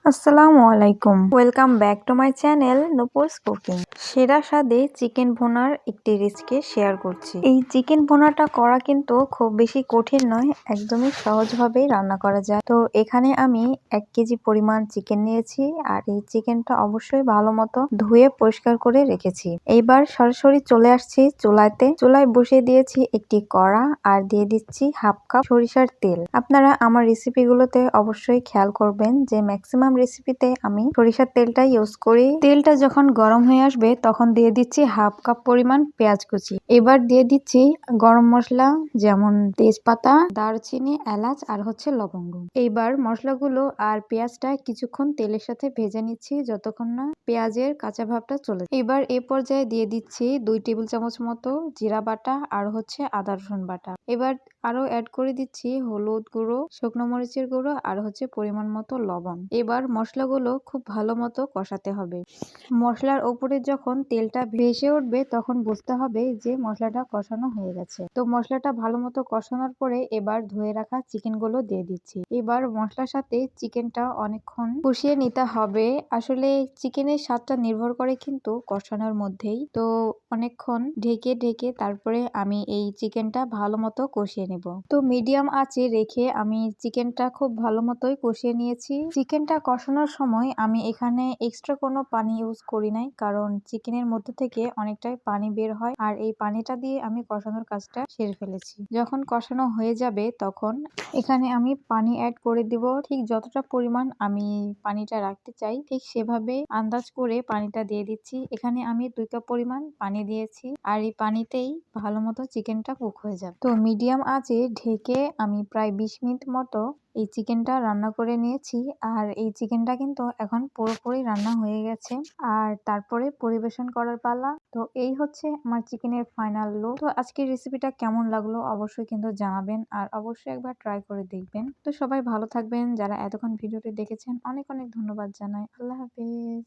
আসসালামু আলাইকুম, welcome back to my channel Nupur's cooking. সেরা স্বাদে চিকেন ভুনার একটি রেসিপি শেয়ার করছি। এই চিকেন ভুনাটা করা কিন্তু খুব বেশি কঠিন নয়, একদমই সহজভাবেই রান্না করা যায়। তো এখানে আমি 1 কেজি পরিমাণ চিকেন নিয়েছি, আর এই চিকেনটা অবশ্যই ভালো মতো ধুয়ে পরিষ্কার করে রেখেছি। এইবার সরাসরি চলে আসছি চুলায় বসিয়ে দিয়েছি একটি কড়া, আর দিয়ে দিচ্ছি 1/2 কাপ সরিষার তেল। আপনারা আমার রেসিপিগুলোতে অবশ্যই খেয়াল করবেন যে ম্যাক্সিমাম রেসিপিতে আমি সরিষার তেলটা ইউজ করি। তেলটা যখন গরম হয়ে আসবে তখন দিয়ে দিচ্ছি 1/2 কাপ পরিমাণ পেঁয়াজ কুচি। এবার দিয়ে দিচ্ছি গরম মশলা, যেমন তেজপাতা, দারচিনি, এলাচ আর লবঙ্গ। এইবার মশলাগুলো আর পেঁয়াজটা কিছুক্ষণ তেলের সাথে ভেজে নিচ্ছি যতক্ষণ না পেঁয়াজের কাঁচা ভাবটা চলে। এবার এ পর্যায়ে দিয়ে দিচ্ছি 2 টেবিল চামচ মতো জিরা বাটা আর আদা রসুন বাটা। এবার আরো অ্যাড করে দিচ্ছি হলুদ গুঁড়ো, শুকনো মরিচের গুঁড়ো আর পরিমাণ মতো লবণ। এবার মশলাগুলো খুব ভালো মতো কষাতে হবে। মশলার ওপরে যখন তেলটা ভেসে উঠবে তখন বুঝতে হবে যে মশলাটা কষানো হয়ে গেছে। তো মশলাটা ভালো মতো কষানোর পরে এবার ধুয়ে রাখা চিকেন গুলো দিয়ে দিচ্ছি। এবার মশলার সাথে চিকেনটা অনেকক্ষণ কষিয়ে নিতে হবে। আসলে চিকেনের স্বাদটা নির্ভর করে কিন্তু কষানোর মধ্যেই। তো অনেকক্ষণ ঢেকে ঢেকে তারপরে আমি এই চিকেনটা ভালো মতো কষিয়ে নেব। তো মিডিয়াম আঁচে রেখে আমি চিকেনটা খুব ভালো মতোই কষিয়ে নিয়েছি। চিকেনটা কষানোর সময় আমি এখানে এক্সট্রা কোনো পানি ইউজ করি নাই, কারণ চিকেনের মধ্যে থেকে অনেকটাই পানি বের হয়, আর এই পানিটা দিয়ে আমি কষানোর কাজটা সেরে ফেলেছি। যখন কষানো হয়ে যাবে তখন এখানে আমি পানি অ্যাড করে দিব। ঠিক যতটা পরিমাণ আমি পানিটা রাখতে চাই ঠিক সেভাবে আন্দাজ করে পানিটা দিয়ে দিচ্ছি। এখানে আমি 2 কাপ পরিমাণ পানি দিয়েছি, আর এই পানিতেই ভালো মতো চিকেনটা কুক হয়ে যাবে। তো মিডিয়াম আঁচে ঢেকে আমি প্রায় 20 মিনিট মতো এই চিকেনটা রান্না করে নিয়েছি। আর এই চিকেনটা কিন্তু এখন পুরোপুরি রান্না হয়ে গেছে, আর তারপরে পরিবেশন করার পালা। তো এই হচ্ছে আমার চিকেনের ফাইনাল লুক। তো আজকের রেসিপিটা কেমন লাগলো অবশ্যই কিন্তু জানাবেন, আর অবশ্যই একবার ট্রাই করে দেখবেন। তো সবাই ভালো থাকবেন, যারা এতক্ষণ ভিডিওটি দেখেছেন অনেক অনেক ধন্যবাদ জানাই। আল্লাহ হাফেজ।